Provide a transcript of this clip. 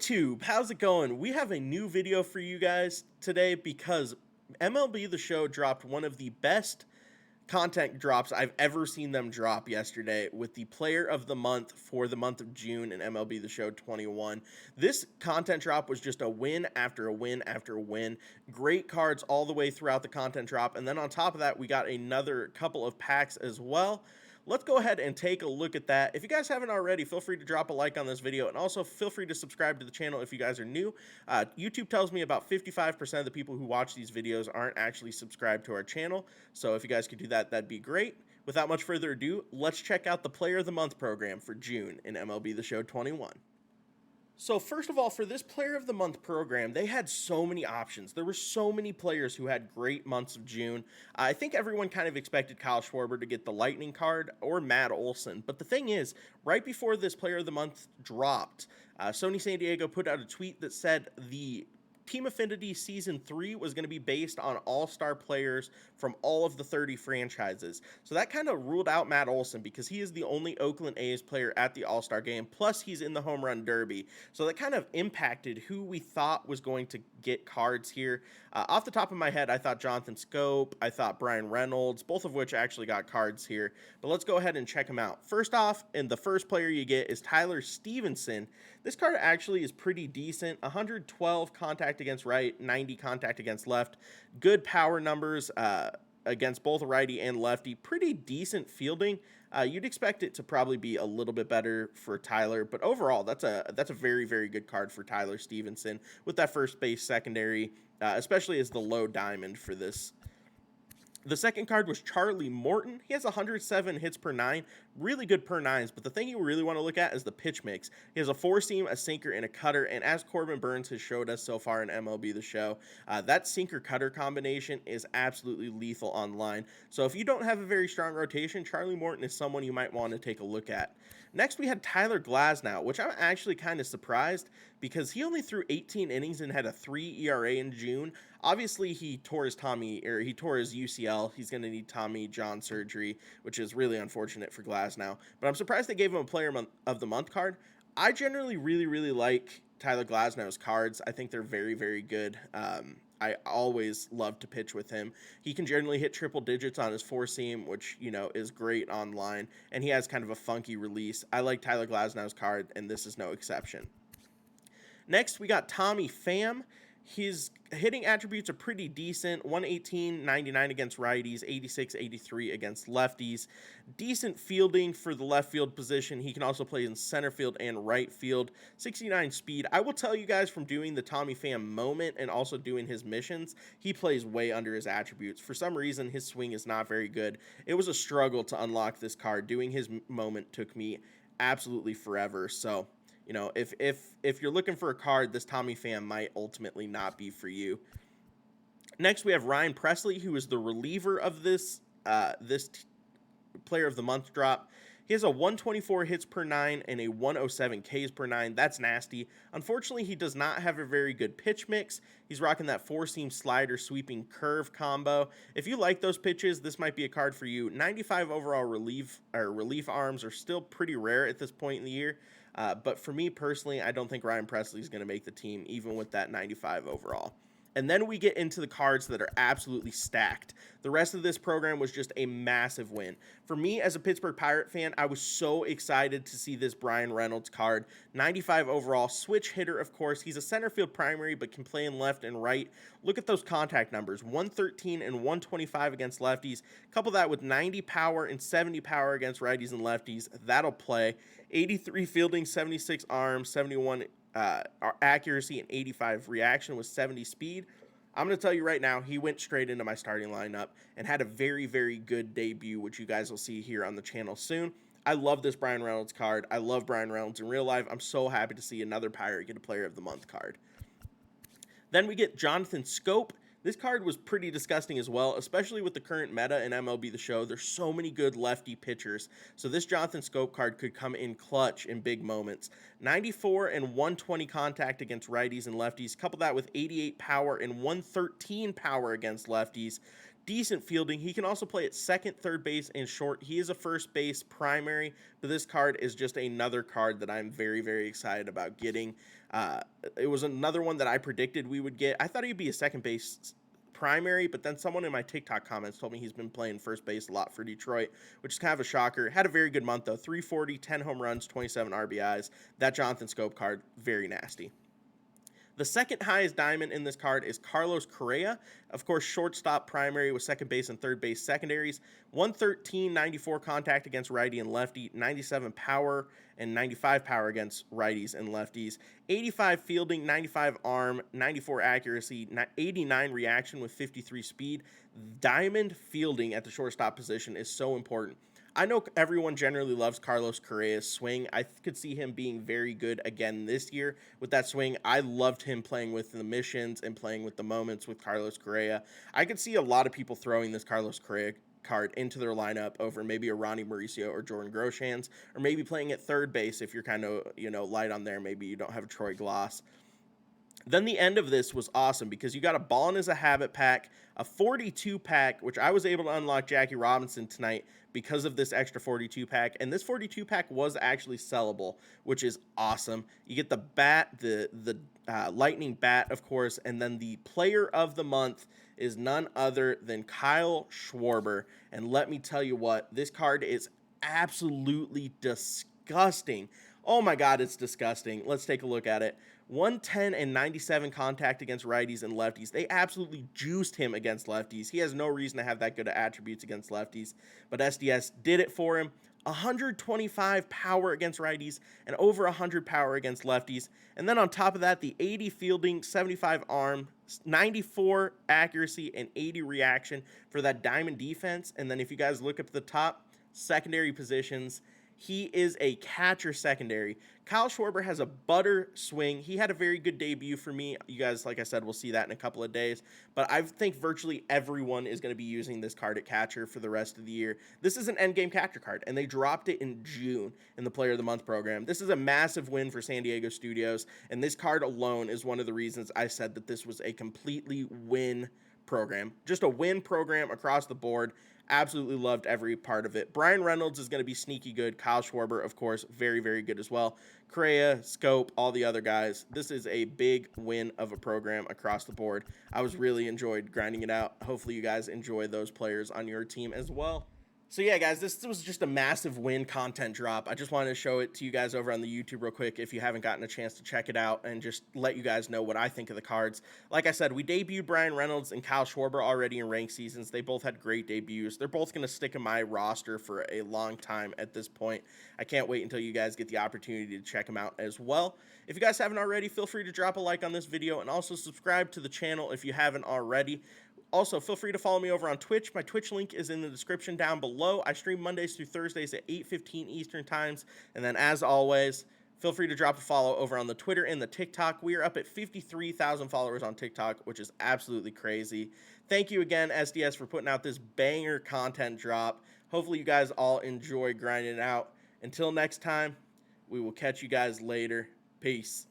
YouTube, how's it going? We have a new video for you guys today because MLB the Show dropped one of the best content drops I've ever seen them drop yesterday with the player of the month for the month of June in MLB the Show 21. This content drop was just a win after a win after a win. Great cards all the way throughout the content drop. And then on top of that, we got another couple of packs as well. Let's go ahead and take a look at that. If you guys haven't already, feel free to drop a like on this video, and also feel free to subscribe to the channel if you guys are new. YouTube tells me about 55% of the people who watch these videos aren't actually subscribed to our channel, so if you guys could do that, that'd be great. Without much further ado, let's check out the Player of the Month program for June in MLB The Show 21. So first of all, for this Player of the Month program, they had so many options. There were so many players who had great months of June. I think everyone kind of expected Kyle Schwarber to get the Lightning card or Matt Olson. But the thing is, right before this Player of the Month dropped, Sony San Diego put out a tweet that said the Team Affinity Season 3 was going to be based on all-star players from all of the 30 franchises. So that kind of ruled out Matt Olson because he is the only Oakland A's player at the All-Star Game, plus he's in the Home Run Derby. So that kind of impacted who we thought was going to get cards here. Off the top of my head, I thought Jonathan Scope, I thought Brian Reynolds, both of which actually got cards here. But let's go ahead and check them out. First off, and the first player you get is Tyler Stevenson. This card actually is pretty decent. 112 contact against right, 90 contact against left. Good power numbers against both righty and lefty. Pretty decent fielding. You'd expect it to probably be a little bit better for Tyler, but overall, that's a very, very good card for Tyler Stevenson with that first base secondary, especially as the low diamond for this. The second card was Charlie Morton. He has 107 hits per 9, really good per 9s, but the thing you really want to look at is the pitch mix. He has a four-seam, a sinker, and a cutter, and as Corbin Burns has showed us so far in MLB The Show, that sinker-cutter combination is absolutely lethal online. So if you don't have a very strong rotation, Charlie Morton is someone you might want to take a look at. Next, we had Tyler Glasnow, which I'm actually kind of surprised because he only threw 18 innings and had a 3 ERA in June. Obviously, he tore his UCL. He's going to need Tommy John surgery, which is really unfortunate for Glasnow. But I'm surprised they gave him a Player of the Month card. I generally really like Tyler Glasnow's cards. I think they're very, very good. I always love to pitch with him. He can generally hit triple digits on his four-seam, which, you know, is great online, and he has kind of a funky release. I like Tyler Glasnow's card, and this is no exception. Next, we got Tommy Pham. His hitting attributes are pretty decent. 118, 99 against righties, 86, 83 against lefties. Decent fielding for the left field position. He can also play in center field and right field. 69 speed. I will tell you guys from doing the Tommy Pham moment and also doing his missions, he plays way under his attributes. For some reason, his swing is not very good. It was a struggle to unlock this card. Doing his moment took me absolutely forever. So, you know, if you're looking for a card, this Tommy Pham might ultimately not be for you. Next, we have Ryan Presley, who is the reliever of this Player of the Month drop. He has a 124 hits per 9 and a 107 Ks per 9. That's nasty. Unfortunately, he does not have a very good pitch mix. He's rocking that four-seam slider sweeping curve combo. If you like those pitches, this might be a card for you. 95 overall relief arms are still pretty rare at this point in the year. But for me personally, I don't think Ryan Presley is going to make the team, even with that 95 overall. And then we get into the cards that are absolutely stacked. The rest of this program was just a massive win. For me, as a Pittsburgh Pirate fan, I was so excited to see this Brian Reynolds card. 95 overall, switch hitter, of course. He's a center field primary, but can play in left and right. Look at those contact numbers, 113 and 125 against lefties. Couple that with 90 power and 70 power against righties and lefties. That'll play. 83 fielding, 76 arms, 71 accuracy, and 85 reaction with 70 speed. I'm going to tell you right now, he went straight into my starting lineup and had a very, very good debut, which you guys will see here on the channel soon. I love this Brian Reynolds card. I love Brian Reynolds in real life. I'm so happy to see another Pirate get a Player of the Month card. Then we get Jonathan Scope. This card was pretty disgusting as well, especially with the current meta in MLB The Show. There's so many good lefty pitchers, so this Jonathan Scope card could come in clutch in big moments. 94 and 120 contact against righties and lefties. Couple that with 88 power and 113 power against lefties. decent fielding. He can also play at second, third base, and short. He is a first base primary, but this card is just another card that I'm very, very excited about getting. It was another one that I predicted we would get. I thought he'd be a second base primary, but then someone in my TikTok comments told me he's been playing first base a lot for Detroit, which is kind of a shocker. Had a very good month, though. 340, 10 home runs, 27 RBIs. That Jonathan Scope card, very nasty. The second highest diamond in this card is Carlos Correa. Of course, shortstop primary with second base and third base secondaries. 113, 94 contact against righty and lefty. 97 power and 95 power against righties and lefties. 85 fielding, 95 arm, 94 accuracy, 89 reaction with 53 speed. Diamond fielding at the shortstop position is so important. I know everyone generally loves Carlos Correa's swing. I could see him being very good again this year with that swing. I loved him playing with the missions and playing with the moments with Carlos Correa. I could see a lot of people throwing this Carlos Correa card into their lineup over maybe a Ronnie Mauricio or Jordan Groshans, or maybe playing at third base if you're kind of, light on there. Maybe you don't have a Troy Gloss. Then the end of this was awesome because you got a Ballin' is a Habit pack, a 42 pack, which I was able to unlock Jackie Robinson tonight because of this extra 42 pack. And this 42 pack was actually sellable, which is awesome. You get the bat, the lightning bat, of course, and then the player of the month is none other than Kyle Schwarber. And let me tell you what, this card is absolutely disgusting. Oh my God, it's disgusting. Let's take a look at it. 110 and 97 contact against righties and lefties. They absolutely juiced him against lefties. He has no reason to have that good of attributes against lefties, but SDS did it for him. 125 power against righties and over 100 power against lefties. And then on top of that, the 80 fielding, 75 arm, 94 accuracy, and 80 reaction for that diamond defense. And then if you guys look up at the top, secondary positions, he is a catcher secondary. Kyle Schwarber has a butter swing. He had a very good debut for me. You guys, like I said, will see that in a couple of days. But I think virtually everyone is going to be using this card at catcher for the rest of the year. This is an endgame catcher card, and they dropped it in June in the Player of the Month program. This is a massive win for San Diego Studios, and this card alone is one of the reasons I said that this was a completely win program. Just a win program across the board. Absolutely loved every part of it. Brian Reynolds is going to be sneaky good. Kyle Schwarber, of course, very, very good as well. Correa, Scope, all the other guys. This is a big win of a program across the board. I was really enjoyed grinding it out. Hopefully you guys enjoy those players on your team as well. So yeah, guys, this was just a massive win content drop. I just wanted to show it to you guys over on the YouTube real quick if you haven't gotten a chance to check it out and just let you guys know what I think of the cards. Like I said, we debuted Brian Reynolds and Kyle Schwarber already in ranked seasons. They both had great debuts. They're both going to stick in my roster for a long time at this point. I can't wait until you guys get the opportunity to check them out as well. If you guys haven't already, feel free to drop a like on this video and also subscribe to the channel if you haven't already. Also, feel free to follow me over on Twitch. My Twitch link is in the description down below. I stream Mondays through Thursdays at 8:15 Eastern times. And then, as always, feel free to drop a follow over on the Twitter and the TikTok. We are up at 53,000 followers on TikTok, which is absolutely crazy. Thank you again, SDS, for putting out this banger content drop. Hopefully, you guys all enjoy grinding it out. Until next time, we will catch you guys later. Peace.